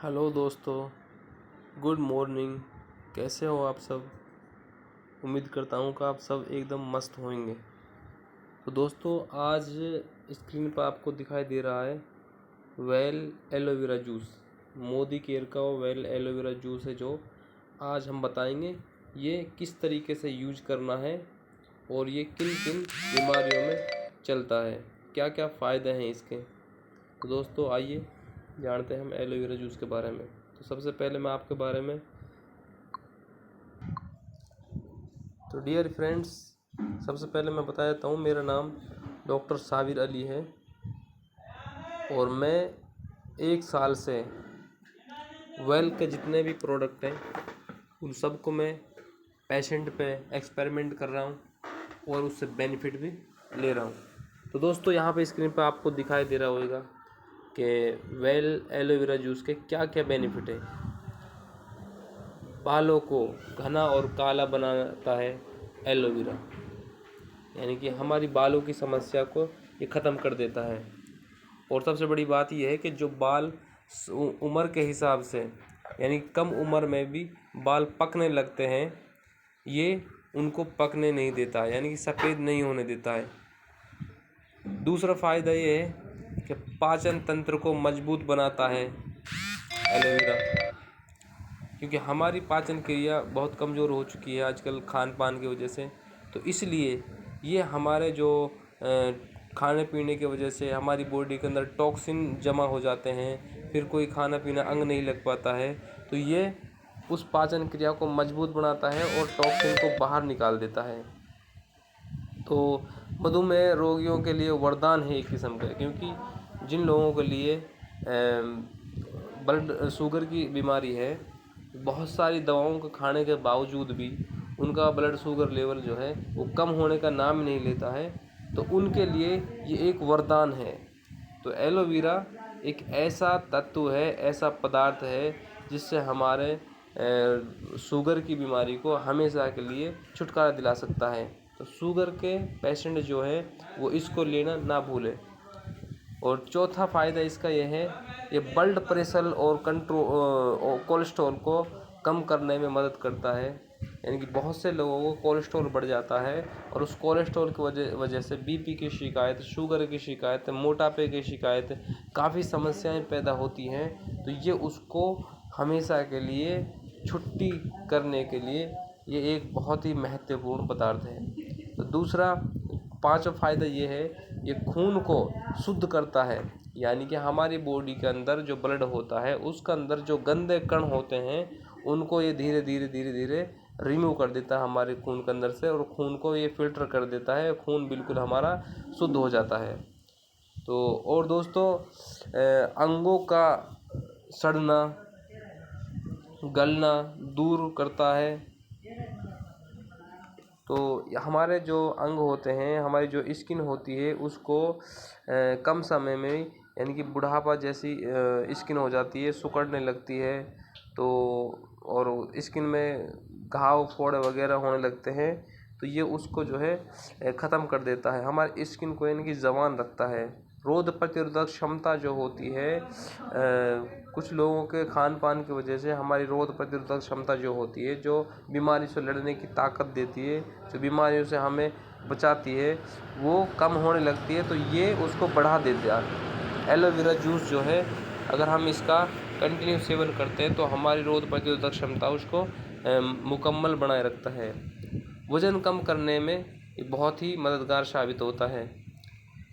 Hello दोस्तों, good morning. कैसे हो आप सब? उम्मीद करता हूँ कि आप सब एकदम मस्त होंगे। तो दोस्तों, आज स्क्रीन पर आपको दिखाई दे रहा है well aloe vera juice. Modi care का वो वेल एलोवेरा जूस है जो आज हम बताएंगे ये किस तरीके से यूज करना है और ये किन किन बीमारियों में चलता है, क्या क्या फ़ायदे हैं इसके। तो दोस्तों आइए जानते हैं हम एलोवेरा जूस के बारे में। तो सबसे पहले मैं आपके बारे में तो डियर फ्रेंड्स, सबसे पहले मैं बता देता हूँ, मेरा नाम डॉक्टर साबिर अली है और मैं 1 साल से वेल के जितने भी प्रोडक्ट हैं उन सबको मैं पेशेंट पे एक्सपेरिमेंट कर रहा हूँ और उससे बेनिफिट भी ले रहा हूँ। तो दोस्तों, यहाँ पे स्क्रीन पे आपको दिखाई दे रहा होगा कि वेल एलोवेरा जूस के क्या क्या बेनिफिट है। बालों को घना और काला बनाता है एलोवेरा, यानी कि हमारी बालों की समस्या को ये ख़त्म कर देता है। और सबसे बड़ी बात यह है कि जो बाल उम्र के हिसाब से यानी कम उम्र में भी बाल पकने लगते हैं, ये उनको पकने नहीं देता, यानी कि सफ़ेद नहीं होने देता है। दूसरा फ़ायदा ये है कि पाचन तंत्र को मजबूत बनाता है एलोवेरा, क्योंकि हमारी पाचन क्रिया बहुत कमज़ोर हो चुकी है आजकल खान पान की वजह से। तो इसलिए ये हमारे जो खाने पीने की वजह से हमारी बॉडी के अंदर टॉक्सिन जमा हो जाते हैं, फिर कोई खाना पीना अंग नहीं लग पाता है। तो ये उस पाचन क्रिया को मजबूत बनाता है और टॉक्सिन को बाहर निकाल देता है। तो मधुमेह रोगियों के लिए वरदान है एक किस्म का, क्योंकि जिन लोगों के लिए ब्लड शुगर की बीमारी है, बहुत सारी दवाओं को खाने के बावजूद भी उनका ब्लड शुगर लेवल जो है वो कम होने का नाम नहीं लेता है, तो उनके लिए ये एक वरदान है। तो एलोवेरा एक ऐसा तत्व है, ऐसा पदार्थ है जिससे हमारे शुगर की बीमारी को हमेशा के लिए छुटकारा दिला सकता है। तो शुगर के पेशेंट जो है वो इसको लेना ना भूले। और चौथा फ़ायदा इसका यह है, ये ब्लड प्रेशर और कोलेस्ट्रॉल को कम करने में मदद करता है। यानी कि बहुत से लोगों को कोलेस्ट्रॉल बढ़ जाता है और उस कोलेस्ट्रॉल की वजह से बीपी की शिकायत, शुगर की शिकायत, मोटापे की शिकायत, काफ़ी समस्याएं पैदा होती हैं। तो ये उसको हमेशा के लिए छुट्टी करने के लिए ये एक बहुत ही महत्वपूर्ण पदार्थ है। तो दूसरा पांचवा फ़ायदा ये है, ये खून को शुद्ध करता है। यानी कि हमारी बॉडी के अंदर जो ब्लड होता है उसके अंदर जो गंदे कण होते हैं उनको ये धीरे धीरे रिमूव कर देता है हमारे खून के अंदर से, और खून को ये फिल्टर कर देता है, खून बिल्कुल हमारा शुद्ध हो जाता है। तो और दोस्तों, अंगों का सड़ना गलना दूर करता है। तो हमारे जो अंग होते हैं, हमारी जो स्किन होती है उसको कम समय में यानी कि बुढ़ापा जैसी स्किन हो जाती है, सिकुड़ने लगती है। तो और स्किन में घाव फोड़ वगैरह होने लगते हैं, तो ये उसको जो है ख़त्म कर देता है, हमारी स्किन को यानी कि जवान रखता है। रोग प्रतिरोधक क्षमता जो होती है, कुछ लोगों के खान पान की वजह से हमारी रोग प्रतिरोधक क्षमता जो होती है, जो बीमारी से लड़ने की ताकत देती है, जो बीमारियों से हमें बचाती है, वो कम होने लगती है। तो ये उसको बढ़ा देता है। एलोवेरा जूस जो है, अगर हम इसका कंटिन्यू सेवन करते हैं तो हमारी रोग प्रतिरोधक क्षमता उसको मुकम्मल बनाए रखता है। वज़न कम करने में ये बहुत ही मददगार साबित होता है।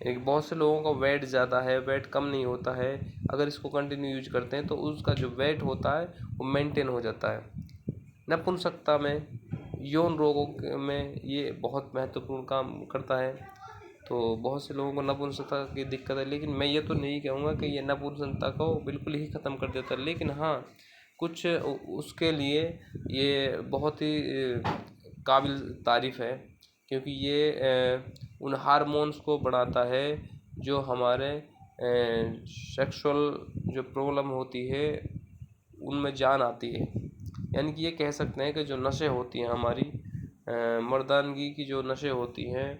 एक बहुत से लोगों का वेट ज़्यादा है, वेट कम नहीं होता है, अगर इसको कंटिन्यू यूज करते हैं तो उसका जो वेट होता है वो मेंटेन हो जाता है। नपुंसकता में, यौन रोगों में ये बहुत महत्वपूर्ण काम करता है। तो बहुत से लोगों को नपुंसकता की दिक्कत है, लेकिन मैं ये तो नहीं कहूँगा कि ये नपुंसकता को बिल्कुल ही ख़त्म कर देता है, लेकिन हाँ, कुछ उसके लिए ये बहुत ही काबिल तारीफ़ है, क्योंकि ये उन हार्मोन्स को बढ़ाता है जो हमारे सेक्सुअल जो प्रॉब्लम होती है उनमें जान आती है। यानी कि ये कह सकते हैं कि जो नशे होती हैं हमारी मर्दानगी की, जो नशे होती हैं,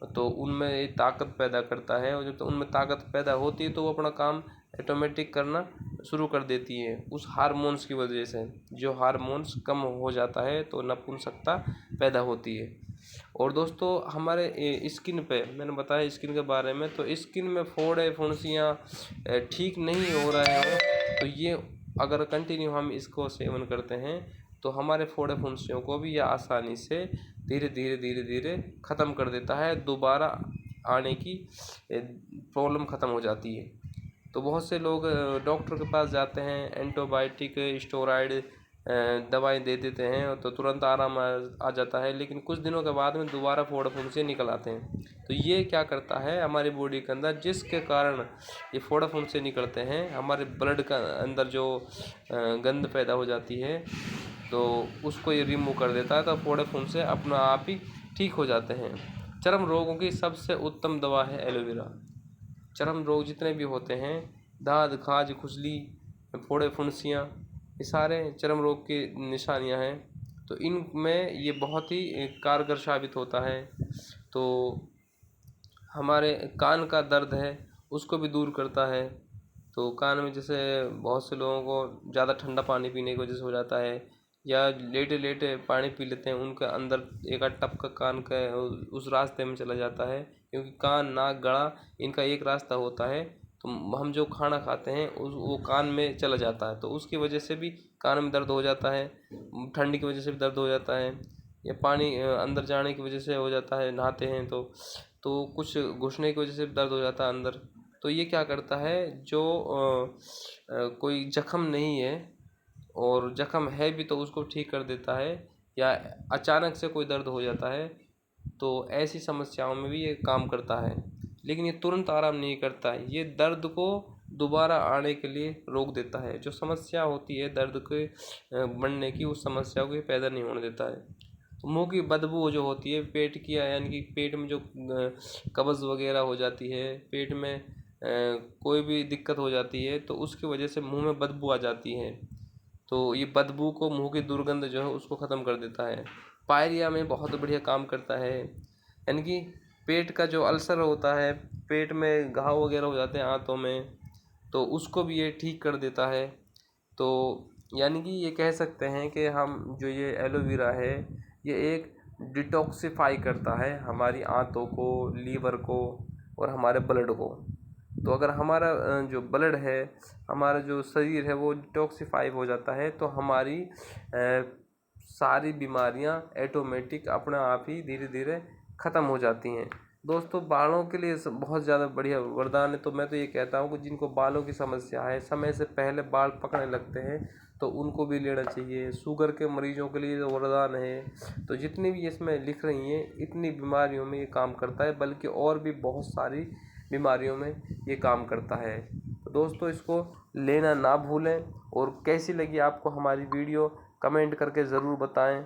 तो उनमें ये ताकत पैदा करता है, और जब तो उनमें ताकत पैदा होती है तो वो अपना काम ऑटोमेटिक करना शुरू कर देती है उस हार्मोन्स की वजह से। जो हार्मोन्स कम हो जाता है तो नपुंसकता पैदा होती है। और दोस्तों हमारे स्किन पे मैंने बताया स्किन के बारे में, तो स्किन में फोड़े फुंसियाँ ठीक नहीं हो रहे हैं तो ये अगर कंटिन्यू हम इसको सेवन करते हैं तो हमारे फोड़े फुंसियों को भी यह आसानी से धीरे धीरे धीरे धीरे ख़त्म कर देता है। दोबारा आने की प्रॉब्लम ख़त्म हो जाती है। तो बहुत से लोग डॉक्टर के पास जाते हैं, एंटीबायोटिक स्टेरॉइड दवाएं दे देते हैं तो तुरंत आराम आ जाता है, लेकिन कुछ दिनों के बाद में दोबारा फोड़े फुंसी निकल आते हैं। तो ये क्या करता है हमारी बॉडी के अंदर, जिसके कारण ये फोड़े फुंसी निकलते हैं, हमारे ब्लड का अंदर जो गंद पैदा हो जाती है तो उसको ये रिमूव कर देता है। तो फोड़े फुंसे अपना आप ही ठीक हो जाते हैं। चर्म रोगों की सबसे उत्तम दवा है एलोवेरा। चर्म रोग जितने भी होते हैं, दाद खाज खुजली फोड़े फुंसियाँ, ये सारे चर्म रोग की निशानियां हैं। तो इनमें ये बहुत ही कारगर साबित होता है। तो हमारे कान का दर्द है उसको भी दूर करता है। तो कान में जैसे बहुत से लोगों को ज़्यादा ठंडा पानी पीने की वजह से हो जाता है, या लेटे लेटे पानी पी लेते हैं, उनके अंदर एक टपका कान का उस रास्ते में चला जाता है, क्योंकि कान नाक गला इनका एक रास्ता होता है। तो हम जो खाना खाते हैं वो कान में चला जाता है, तो उसकी वजह से भी कान में दर्द हो जाता है। ठंडी की वजह से भी दर्द हो जाता है, या पानी अंदर जाने की वजह से हो जाता है, नहाते हैं तो कुछ घुसने की वजह से दर्द हो जाता है अंदर। तो ये क्या करता है, जो कोई जख्म नहीं है और जख्म है भी तो उसको ठीक कर देता है, या अचानक से कोई दर्द हो जाता है तो ऐसी समस्याओं में भी ये काम करता है। लेकिन ये तुरंत आराम नहीं करता है, ये दर्द को दोबारा आने के लिए रोक देता है। जो समस्या होती है दर्द के बढ़ने की, उस समस्या को ये पैदा नहीं होने देता है। तो मुंह की बदबू जो होती है, पेट की यानी कि पेट में जो कब्ज़ वगैरह हो जाती है, पेट में कोई भी दिक्कत हो जाती है तो उसकी वजह से मुंह में बदबू आ जाती है। तो ये बदबू को, मुंह की दुर्गंध जो है उसको ख़त्म कर देता है। पायरिया में बहुत बढ़िया काम करता है, यानी कि पेट का जो अल्सर होता है, पेट में घाव वगैरह हो जाते हैं आंतों में, तो उसको भी ये ठीक कर देता है। तो यानी कि ये कह सकते हैं कि हम जो ये एलोवेरा है ये एक डिटॉक्सिफाई करता है हमारी आंतों को, लीवर को और हमारे ब्लड को। तो अगर हमारा जो ब्लड है, हमारा जो शरीर है वो डिटॉक्सिफाई हो जाता है तो हमारी सारी बीमारियां ऑटोमेटिक अपने आप ही धीरे धीरे ख़त्म हो जाती हैं। दोस्तों बालों के लिए बहुत ज़्यादा बढ़िया वरदान है। तो मैं तो ये कहता हूँ कि जिनको बालों की समस्या है, समय से पहले बाल पकने लगते हैं, तो उनको भी लेना चाहिए। शुगर के मरीजों के लिए वरदान है। तो जितनी भी इसमें लिख रही हैं इतनी बीमारियों में ये काम करता है, बल्कि और भी बहुत सारी बीमारियों में ये काम करता है। तो दोस्तों इसको लेना ना भूलें। और कैसी लगी आपको हमारी वीडियो कमेंट करके ज़रूर बताएं,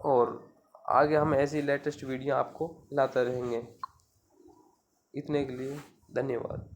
और आगे हम ऐसी लेटेस्ट वीडियो आपको लाते रहेंगे। इतने के लिए धन्यवाद।